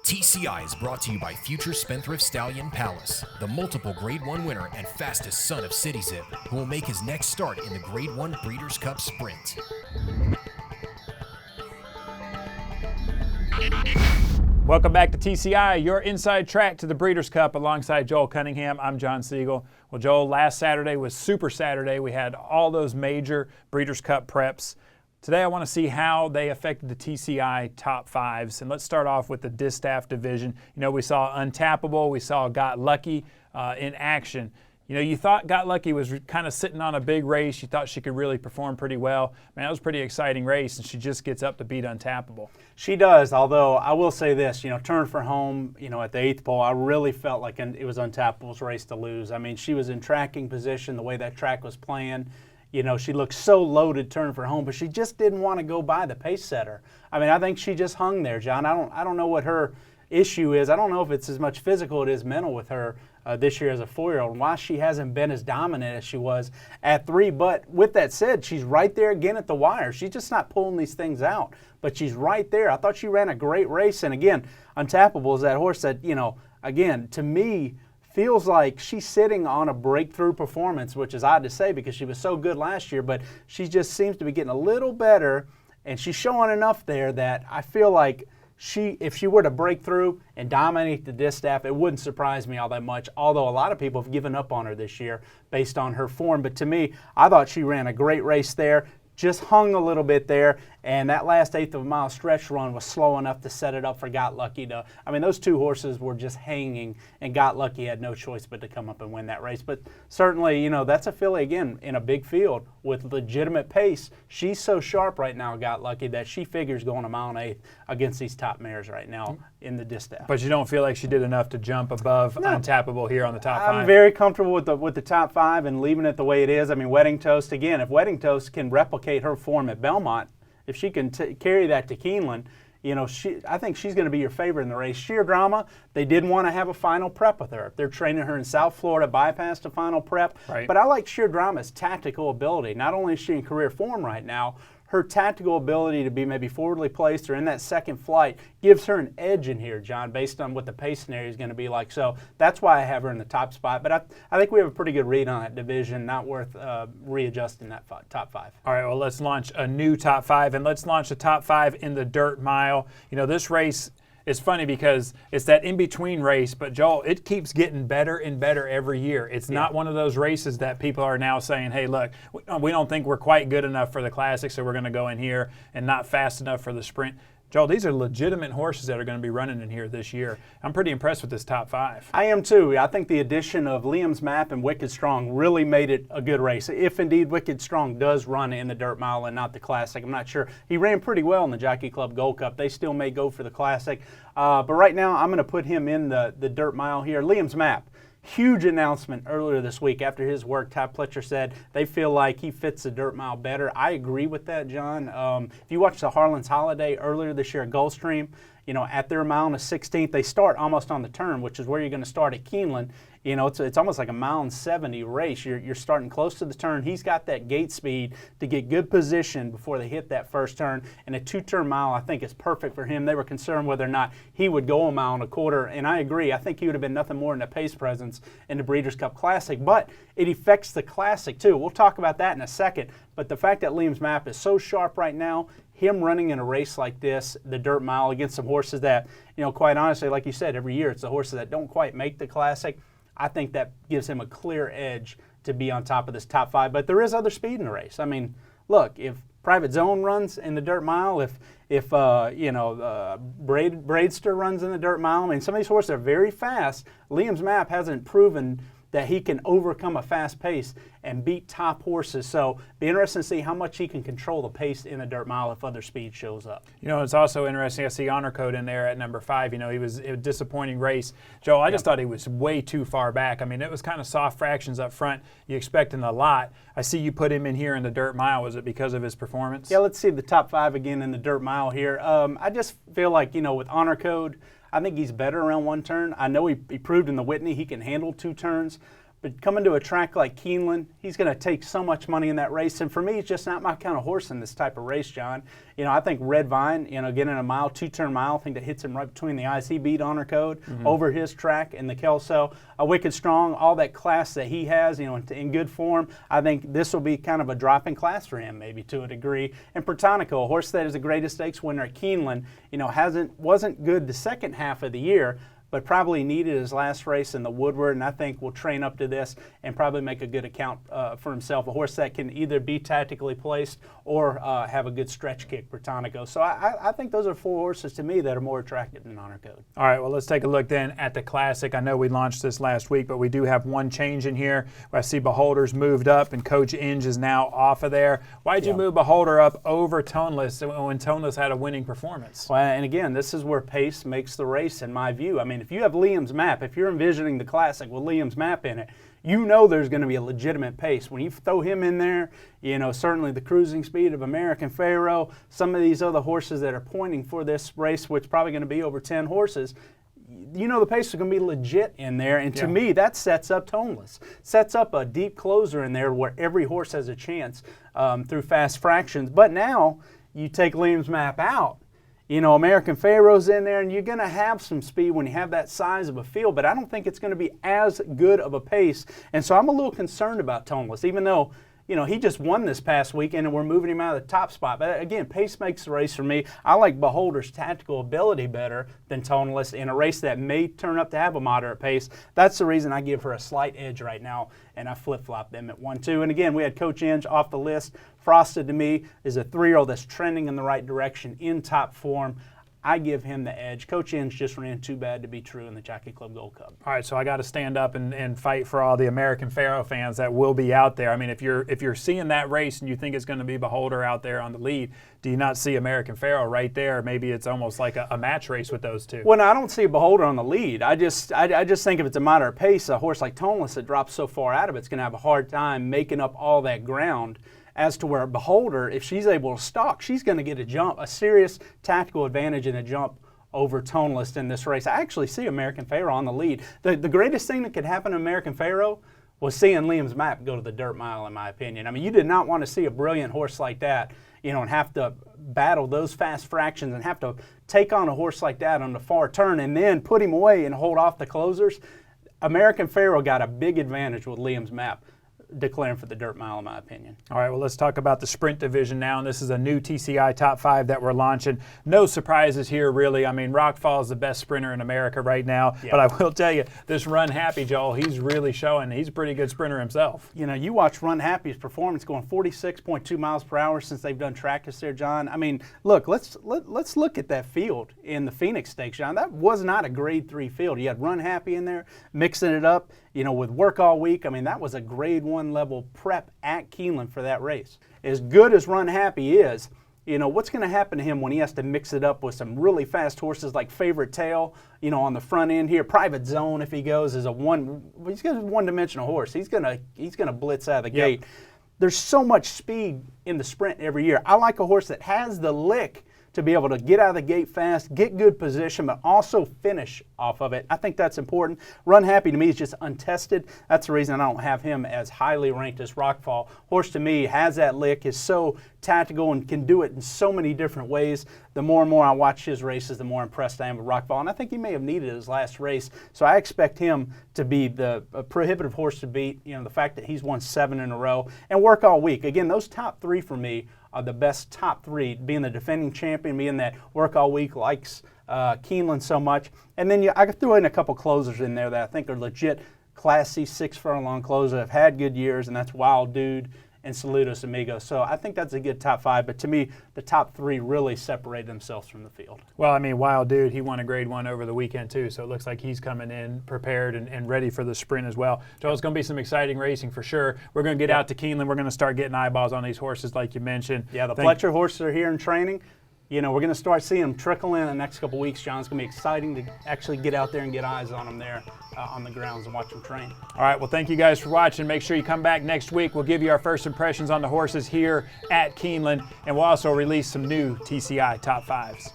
TCI is brought to you by future Spendthrift Stallion Palace, the multiple Grade 1 winner and fastest son of City Zip, who will make his next start in the Grade 1 Breeders' Cup Sprint. Welcome back to TCI, your inside track to the Breeders' Cup alongside Joel Cunningham. I'm John Siegel. Well, Joel, last Saturday was Super Saturday. We had all those major Breeders' Cup preps. Today I want to see how they affected the TCI top fives. And let's start off with the Distaff division. You know, we saw Untappable, we saw Got Lucky in action. You know, you thought Got Lucky was kind of sitting on a big race. You thought she could really perform pretty well. Man, that was a pretty exciting race, and she just gets up to beat Untappable. She does, although I will say this, you know, turn for home, you know, at the 8th pole, I really felt like it was Untappable's race to lose. I mean, she was in tracking position, the way that track was playing. You know, she looked so loaded turn for home, but she just didn't want to go by the pace setter. I mean, I think she just hung there, John. I don't know what her issue is. I don't know if it's as much physical as it is mental with her this year as a 4-year-old, and why she hasn't been as dominant as she was at 3. But with that said, she's right there again at the wire. She's just not pulling these things out, but she's right there. I thought she ran a great race, and again, Untappable is that horse that, you know, again, to me, feels like she's sitting on a breakthrough performance, which is odd to say because she was so good last year, but she just seems to be getting a little better, and she's showing enough there that I feel like if she were to break through and dominate the Distaff, it wouldn't surprise me all that much, although a lot of people have given up on her this year based on her form. But to me, I thought she ran a great race there. Just hung a little bit there, and that last 1/8 of a mile stretch run was slow enough to set it up for Got Lucky to, I mean, those two horses were just hanging, and Got Lucky had no choice but to come up and win that race. But certainly, you know, that's a filly, again, in a big field with legitimate pace. She's so sharp right now, Got Lucky, that she figures going a mile and 1/8 against these top mares right now in the Distaff. But you don't feel like she did enough to jump above Untappable here on the top 5? I'm very comfortable with the top 5 and leaving it the way it is. I mean, Wedding Toast, again, if Wedding Toast can replicate her form at Belmont, if she can carry that to Keeneland, you know, I think she's going to be your favorite in the race. Sheer Drama, they did want to have a final prep with her. They're training her in South Florida, bypassed a final prep. Right. But I like Sheer Drama's tactical ability. Not only is she in career form right now, her tactical ability to be maybe forwardly placed or in that second flight gives her an edge in here, John, based on what the pace scenario is going to be like. So that's why I have her in the top spot. But I think we have a pretty good read on that division, not worth readjusting that top 5. All right, well, let's launch a new top 5, and let's launch a top 5 in the dirt mile. You know, this race, it's funny because it's that in-between race, but Joel, it keeps getting better and better every year. It's not one of those races that people are now saying, hey, look, we don't think we're quite good enough for the Classic, so we're going to go in here and not fast enough for the Sprint. Joel, these are legitimate horses that are going to be running in here this year. I'm pretty impressed with this top 5. I am too. I think the addition of Liam's Map and Wicked Strong really made it a good race. If indeed Wicked Strong does run in the Dirt Mile and not the Classic, I'm not sure. He ran pretty well in the Jockey Club Gold Cup. They still may go for the Classic. But right now I'm going to put him in the Dirt Mile here. Liam's Map. Huge announcement earlier this week after his work. Todd Pletcher said they feel like he fits the dirt mile better. I agree with that, John. If you watch the Harlan's Holiday earlier this year at Gulfstream, you know, at their mile and a 16th, they start almost on the turn, which is where you're going to start at Keeneland. You know, it's almost like a mile and 70 race. You're starting close to the turn. He's got that gate speed to get good position before they hit that first turn. And a 2-turn mile, I think, is perfect for him. They were concerned whether or not he would go a mile and a quarter. And I agree. I think he would have been nothing more than a pace presence in the Breeders' Cup Classic. But it affects the Classic, too. We'll talk about that in a second. But the fact that Liam's Map is so sharp right now, him running in a race like this, the dirt mile, against some horses that, you know, quite honestly, like you said, every year it's the horses that don't quite make the Classic. I think that gives him a clear edge to be on top of this top 5. But there is other speed in the race. I mean, look, if Private Zone runs in the dirt mile, if Braidster runs in the dirt mile, I mean, some of these horses are very fast. Liam's Map hasn't proven that he can overcome a fast pace and beat top horses. So be interesting to see how much he can control the pace in the dirt mile if other speed shows up. You know, it's also interesting. I see Honor Code in there at number 5. You know, it was a disappointing race. Joe, I just thought he was way too far back. I mean, it was kind of soft fractions up front. You expecting a lot. I see you put him in here in the dirt mile. Was it because of his performance? Yeah, let's see the top 5 again in the dirt mile here. I just feel like, you know, with Honor Code, I think he's better around one turn. I know he proved in the Whitney he can handle 2 turns. But coming to a track like Keeneland, he's going to take so much money in that race. And for me, he's just not my kind of horse in this type of race, John. You know, I think Red Vine, you know, getting a mile, two-turn mile, I think that hits him right between the eyes. He beat Honor Code over his track in the Kelso. Wicked Strong, all that class that he has, you know, in good form. I think this will be kind of a drop in class for him, maybe to a degree. And Pertonico, a horse that is the greatest stakes winner at Keeneland, you know, wasn't good the second half of the year, but probably needed his last race in the Woodward, and I think will train up to this and probably make a good account for himself. A horse that can either be tactically placed or have a good stretch kick, Britannico. So I think those are 4 horses to me that are more attractive than Honor Code. All right, well, let's take a look then at the Classic. I know we launched this last week, but we do have one change in here. I see Beholder's moved up, and Coach Inge is now off of there. Why'd you move Beholder up over Toneless when Toneless had a winning performance? Well, and again, this is where pace makes the race, in my view. I mean, if you have Liam's map, if you're envisioning the Classic with Liam's map in it, you know there's going to be a legitimate pace. When you throw him in there, you know, certainly the cruising speed of American Pharaoh, some of these other horses that are pointing for this race, which is probably going to be over 10 horses, you know the pace is going to be legit in there. And to me, that sets up Toneless. Sets up a deep closer in there where every horse has a chance through fast fractions. But now you take Liam's map out. You know, American Pharaoh's in there, and you're going to have some speed when you have that size of a field, but I don't think it's going to be as good of a pace. And so I'm a little concerned about Toneless, even though, you know, he just won this past weekend and we're moving him out of the top spot. But again, pace makes the race for me. I like Beholder's tactical ability better than Toneless in a race that may turn up to have a moderate pace. That's the reason I give her a slight edge right now, and I flip-flop them at 1-2. And again, we had Coach Inge off the list. Frosted, to me, is a 3-year-old that's trending in the right direction in top form. I give him the edge. Coach Inge just ran too bad to be true in the Jockey Club Gold Cup. All right, so I got to stand up and fight for all the American Pharaoh fans that will be out there. I mean, if you're seeing that race and you think it's going to be Beholder out there on the lead, do you not see American Pharaoh right there? Maybe it's almost like a match race with those two. Well, no, I don't see Beholder on the lead. I just think if it's a moderate pace, a horse like Toneless that drops so far out of it's going to have a hard time making up all that ground. As to where Beholder, if she's able to stalk, she's going to get a serious tactical advantage in a jump over Toneless in this race. I actually see American Pharaoh on the lead. The greatest thing that could happen to American Pharaoh was seeing Liam's map go to the dirt mile, in my opinion. I mean, you did not want to see a brilliant horse like that, you know, and have to battle those fast fractions and have to take on a horse like that on the far turn and then put him away and hold off the closers. American Pharaoh got a big advantage with Liam's map declaring for the dirt mile, in my opinion. All right, well, let's talk about the sprint division now. And this is a new TCI Top 5 that we're launching. No surprises here, really. I mean, Rockfall is the best sprinter in America right now. Yep. But I will tell you, this Run Happy, Joel, he's really showing he's a pretty good sprinter himself. You know, you watch Run Happy's performance going 46.2 miles per hour since they've done practice there, John. I mean, look, let's look at that field in the Phoenix Stakes, John. That was not a grade 3 field. You had Run Happy in there, mixing it up, you know, with Work All Week. I mean, that was a grade 1 level prep at Keeneland for that race. As good as Run Happy is, you know, what's going to happen to him when he has to mix it up with some really fast horses like Favorite Tail, you know, on the front end here. Private Zone, if he goes, is he's got a one-dimensional horse. He's gonna blitz out of the gate. There's so much speed in the sprint every year. I like a horse that has the lick to be able to get out of the gate fast, get good position, but also finish off of it. I think that's important. Run Happy to me is just untested. That's the reason I don't have him as highly ranked as Rockfall. Horse to me has that lick, is so tactical and can do it in so many different ways. The more and more I watch his races, the more impressed I am with Rockfall. And I think he may have needed his last race. So I expect him to be the prohibitive horse to beat. You know, the fact that he's won 7 in a row and Work All Week. Again, those top 3 for me are the best top 3, being the defending champion, being that Work All Week likes Keeneland so much. And then I could throw in a couple closers in there that I think are legit Class C 6-furlong closers, have had good years, and that's Wild Dude and Saludos Amigos. So I think that's a good top 5, but to me, the top 3 really separate themselves from the field. Well, I mean, Wild Dude, he won a grade 1 over the weekend too, so it looks like he's coming in prepared and ready for the sprint as well. Joel, it's going to be some exciting racing for sure. We're going to get out to Keeneland. We're going to start getting eyeballs on these horses like you mentioned. Yeah, the Fletcher horses are here in training. You know, we're going to start seeing them trickle in the next couple weeks, John. It's going to be exciting to actually get out there and get eyes on them there on the grounds and watch them train. All right, well, thank you guys for watching. Make sure you come back next week. We'll give you our first impressions on the horses here at Keeneland, and we'll also release some new TCI Top 5s.